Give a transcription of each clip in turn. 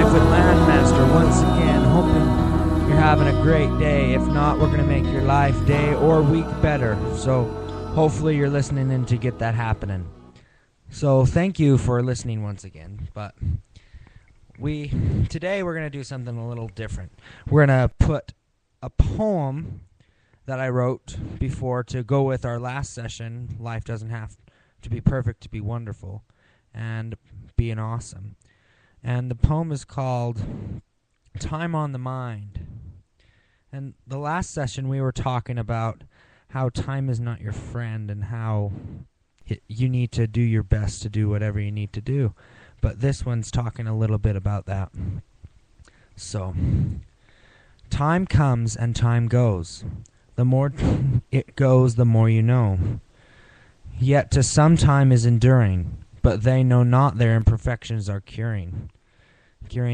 Life with Landmaster once again, hoping you're having a great day. If not, we're going to make your life, day, or week better. So hopefully you're listening in to get that happening. So thank you for listening once again. But today we're going to do something a little different. We're going to put a poem that I wrote before to go with our last session, Life Doesn't Have to Be Perfect to Be Wonderful, and being awesome. And the poem is called Time on the Mind. And the last session we were talking about how time is not your friend and how you need to do your best to do whatever you need to do. But this one's talking a little bit about that. So, time comes and time goes. The more it goes, the more you know. Yet to some time is enduring, but they know not their imperfections are curing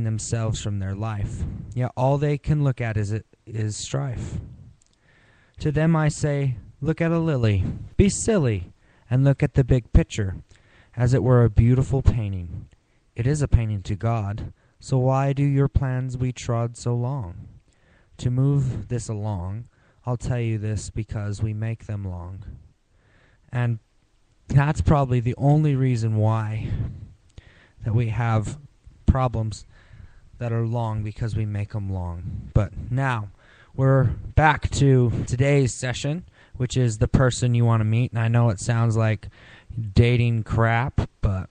themselves from their life. Yet all they can look at is strife. To them I say, look at a lily, be silly, and look at the big picture, as it were a beautiful painting. It is a painting to God, so why do your plans we trod so long? To move this along, I'll tell you this because we make them long. And that's probably the only reason why that we have problems that are long, because we make them long. But now we're back to today's session, which is the person you want to meet. And I know it sounds like dating crap, but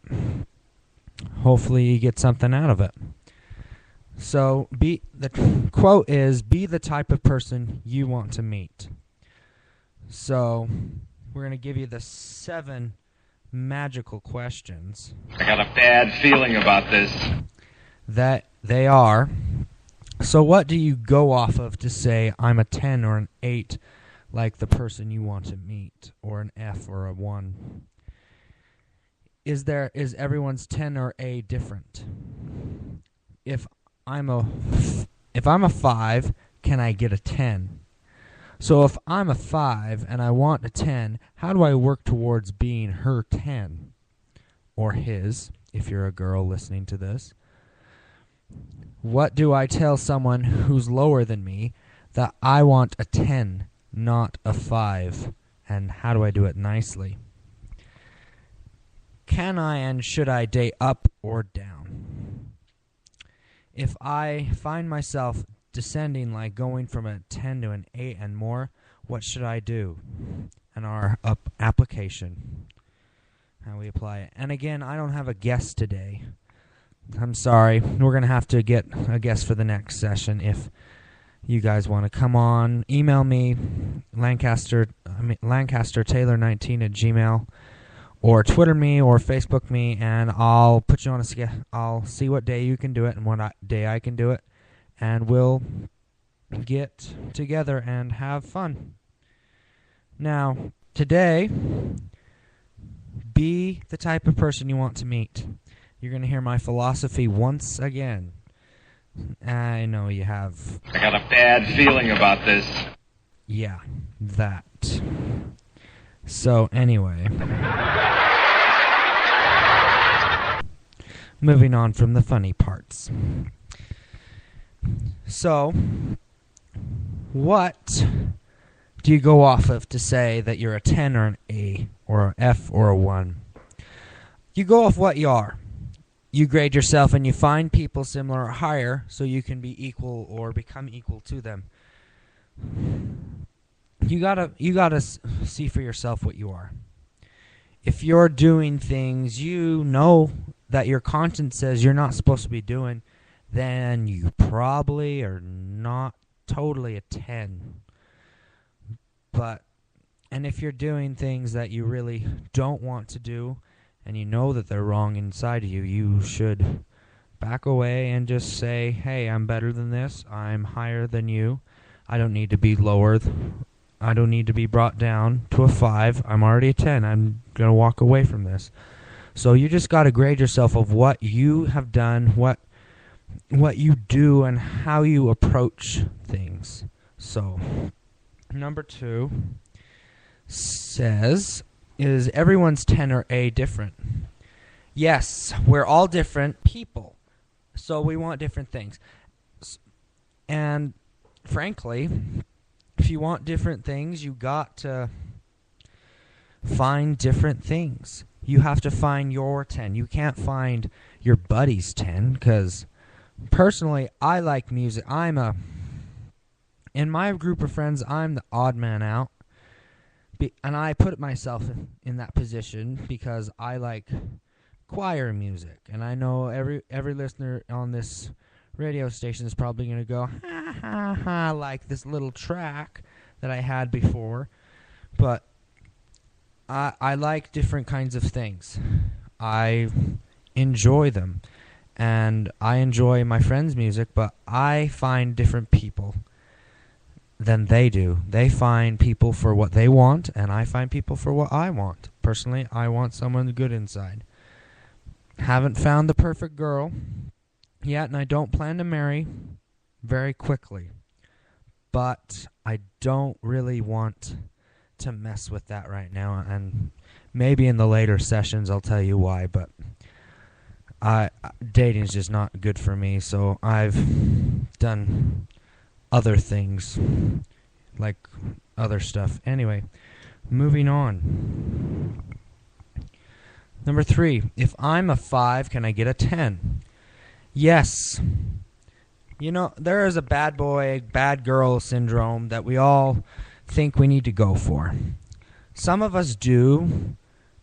hopefully you get something out of it. So the quote is, be the type of person you want to meet. So we're going to give you the 7 magical questions. I got a bad feeling about this. That they are, so what do you go off of to say I'm a 10 or an 8 like the person you want to meet, or an F or a 1? Is everyone's 10 or A different? If I'm a 5, can I get a 10? So if I'm a 5 and I want a 10, how do I work towards being her 10? Or his, if you're a girl listening to this. What do I tell someone who's lower than me that I want a 10, not a 5? And how do I do it nicely? Can I and should I date up or down? If I find myself descending, like going from a 10 to an 8 and more, what should I do? And our application, how we apply it. And again, I don't have a guest today. I'm sorry. We're going to have to get a guest for the next session. If you guys want to come on, email me, LancasterTaylor19@gmail, or Twitter me or Facebook me, and I'll put you on I'll see what day you can do it and what day I can do it, and we'll get together and have fun. Now, today, be the type of person you want to meet. You're going to hear my philosophy once again. I know you have. I got a bad feeling about this. Yeah, that. So, anyway. Moving on from the funny parts. So, what do you go off of to say that you're a 10 or an A or an F or a 1? You go off what you are. You grade yourself and you find people similar or higher so you can be equal or become equal to them. You gotta see for yourself what you are. If you're doing things you know that your conscience says you're not supposed to be doing, then you probably are not totally a 10. And if you're doing things that you really don't want to do, and you know that they're wrong inside of you, you should back away and just say, hey, I'm better than this. I'm higher than you. I don't need to be lowered. I don't need to be brought down to a 5. I'm already a 10. I'm going to walk away from this. So you just got to grade yourself of what you have done, what you do, and how you approach things. So, number 2 says, is everyone's 10 or A different? Yes, we're all different people, So we want different things. And frankly, if you want different things, you got to find different things. You have to find your 10. You can't find your buddy's 10, because personally, I like music. In my group of friends, I'm the odd man out. And I put myself in that position because I like choir music. And I know every listener on this radio station is probably going to go, ha ha ha, like this little track that I had before. But I like different kinds of things. I enjoy them. And I enjoy my friends' music, but I find different people than they do. They find people for what they want, and I find people for what I want. Personally, I want someone good inside. Haven't found the perfect girl yet, and I don't plan to marry very quickly. But I don't really want to mess with that right now, and maybe in the later sessions I'll tell you why, but dating is just not good for me, so I've done other things, like other stuff. Anyway, moving on. Number 3, if I'm a 5, can I get a 10? Yes. You know, there is a bad boy, bad girl syndrome that we all think we need to go for. Some of us do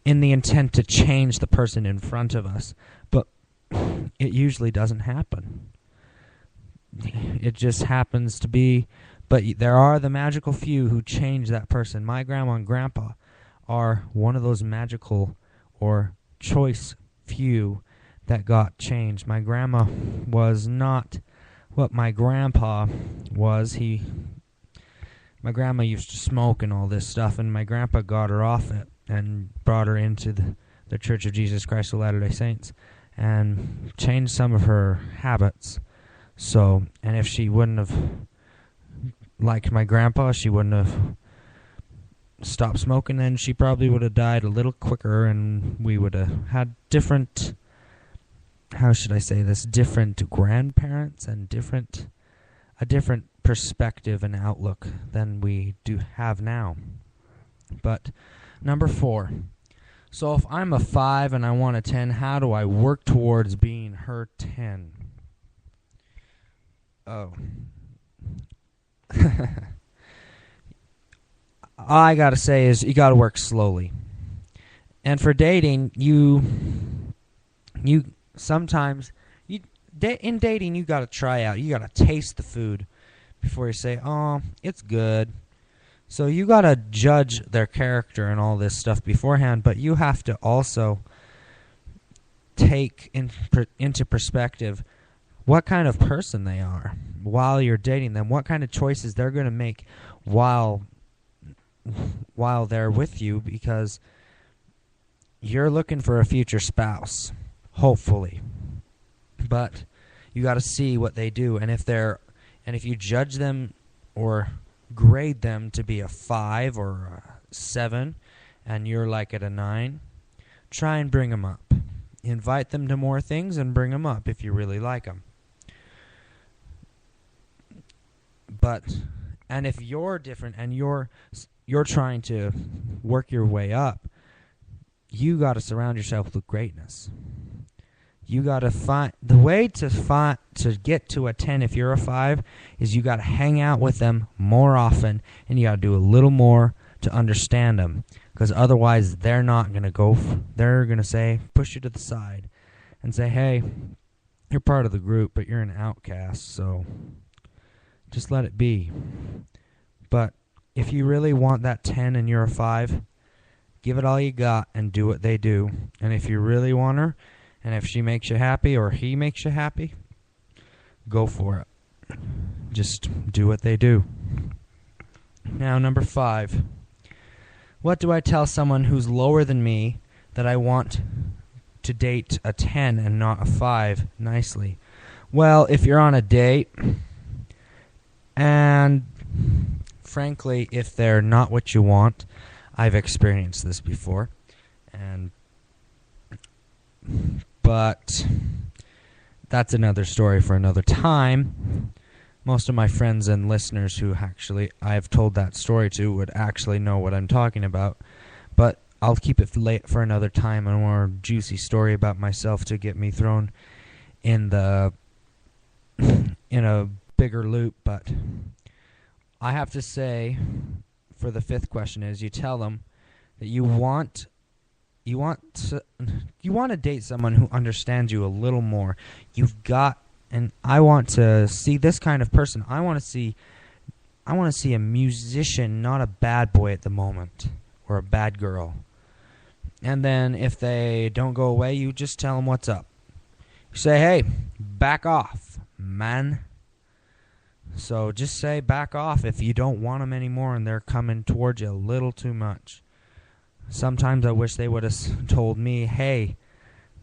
in the intent to change the person in front of us, but it usually doesn't happen. It just happens to be, but there are the magical few who change that person. My grandma and grandpa are one of those magical or choice few that got changed. My grandma was not what my grandpa was. My grandma used to smoke and all this stuff, and my grandpa got her off it and brought her into the Church of Jesus Christ of Latter-day Saints and changed some of her habits. So, and if she wouldn't have liked my grandpa, she wouldn't have stopped smoking, then she probably would have died a little quicker, and we would have had different, how should I say this, different grandparents and a different perspective and outlook than we do have now. But number 4. So if I'm a 5 and I want a 10, how do I work towards being her 10? Oh. All I gotta say is you gotta work slowly. And for dating, you sometimes, in dating, you gotta try out. You gotta taste the food before you say, oh, it's good. So you gotta judge their character and all this stuff beforehand, but you have to also take into perspective what kind of person they are while you're dating them, what kind of choices they're going to make while they're with you, because you're looking for a future spouse, hopefully. But you got to see what they do, and if you judge them or grade them to be a 5 or a 7 and you're like at a 9, try and bring them up. Invite them to more things and bring them up if you really like them. And if you're different and you're trying to work your way up, you got to surround yourself with greatness. You got to find the way to get to a 10 if you're a 5 is you got to hang out with them more often, and you got to do a little more to understand them, because otherwise they're not going to go. They're going to say, push you to the side and say, hey, you're part of the group, but you're an outcast, so just let it be. But if you really want that 10 and you're a 5, give it all you got and do what they do. And if you really want her, and if she makes you happy or he makes you happy, go for it. Just do what they do. Now, number 5. What do I tell someone who's lower than me that I want to date a 10 and not a 5 nicely? Well, if you're on a date, and frankly, if they're not what you want, I've experienced this before, but that's another story for another time. Most of my friends and listeners who actually I've told that story to would actually know what I'm talking about. But I'll keep it late for another time, a more juicy story about myself to get me thrown in the in a bigger loop. But I have to say, for the fifth question is, you tell them that you want to date someone who understands you a little more. And I want to see this kind of person. I want to see a musician, not a bad boy at the moment, or a bad girl. And then if they don't go away, you just tell them what's up. You say, hey, back off, man. So just say back off if you don't want them anymore and they're coming towards you a little too much. Sometimes I wish they would have told me, hey,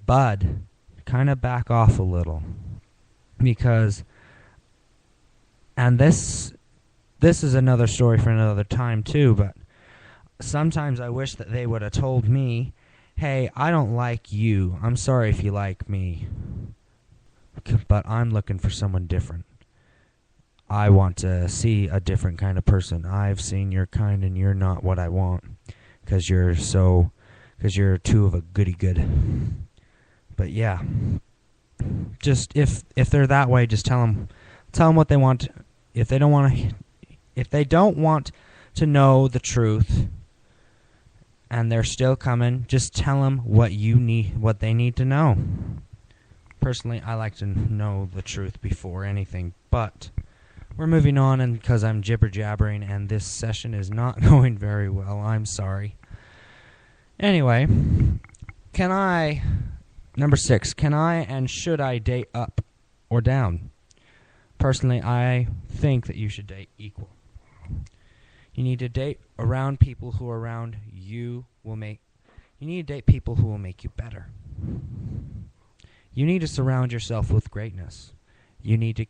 bud, kind of back off a little. Because, and this is another story for another time too, but sometimes I wish that they would have told me, hey, I don't like you. I'm sorry if you like me, but I'm looking for someone different. I want to see a different kind of person. I've seen your kind and you're not what I want because you're too of a goody-good. But yeah. Just if they're that way, just tell them what they want. If they don't want to know the truth, and they're still coming, just tell them what they need to know. Personally, I like to know the truth before anything. But we're moving on, and because I'm jibber jabbering, and this session is not going very well, I'm sorry. Anyway, Number 6, can I and should I date up or down? Personally, I think that you should date equal. You need to date around people who are around you you need to date people who will make you better. You need to surround yourself with greatness. You need to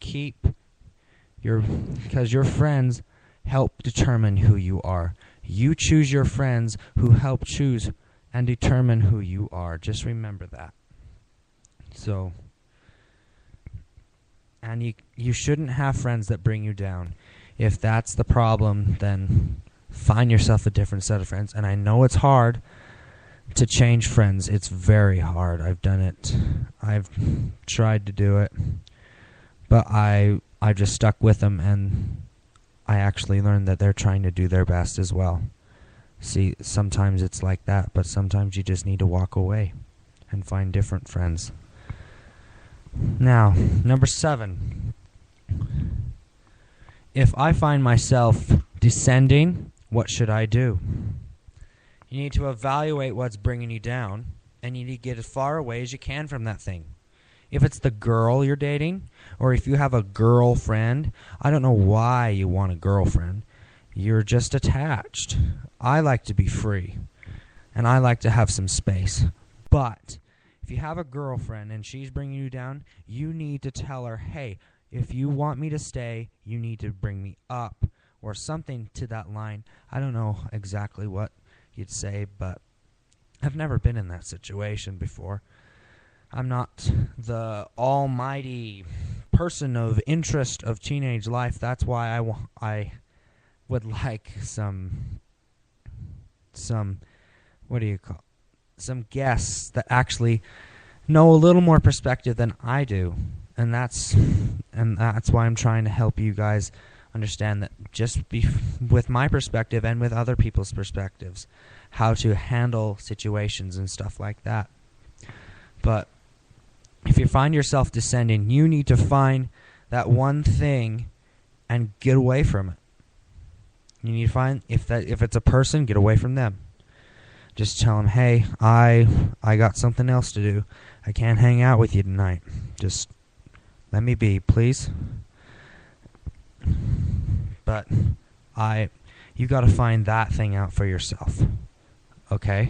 because your friends help determine who you are. You choose your friends who help choose and determine who you are. Just remember that. So, and you shouldn't have friends that bring you down. If that's the problem, then find yourself a different set of friends. And I know it's hard to change friends. It's very hard. I've done it. I've tried to do it. But I just stuck with them, and I actually learned that they're trying to do their best as well. See, sometimes it's like that, but sometimes you just need to walk away and find different friends. Now, number 7. If I find myself descending, what should I do? You need to evaluate what's bringing you down, and you need to get as far away as you can from that thing. If it's the girl you're dating, or if you have a girlfriend, I don't know why you want a girlfriend. You're just attached. I like to be free, and I like to have some space. But if you have a girlfriend and she's bringing you down, you need to tell her, hey, if you want me to stay, you need to bring me up, or something to that line. I don't know exactly what you'd say, but I've never been in that situation before. I'm not the almighty person of interest of teenage life. That's why I would like some what do you call some guests that actually know a little more perspective than I do. And that's why I'm trying to help you guys understand that just with my perspective and with other people's perspectives, how to handle situations and stuff like that. But if you find yourself descending, you need to find that one thing and get away from it. You need to find, if it's a person, get away from them. Just tell them, hey, I got something else to do. I can't hang out with you tonight. Just let me be, please. But you got to find that thing out for yourself. Okay?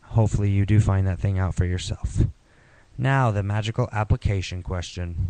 Hopefully you do find that thing out for yourself. Now, the magical application question.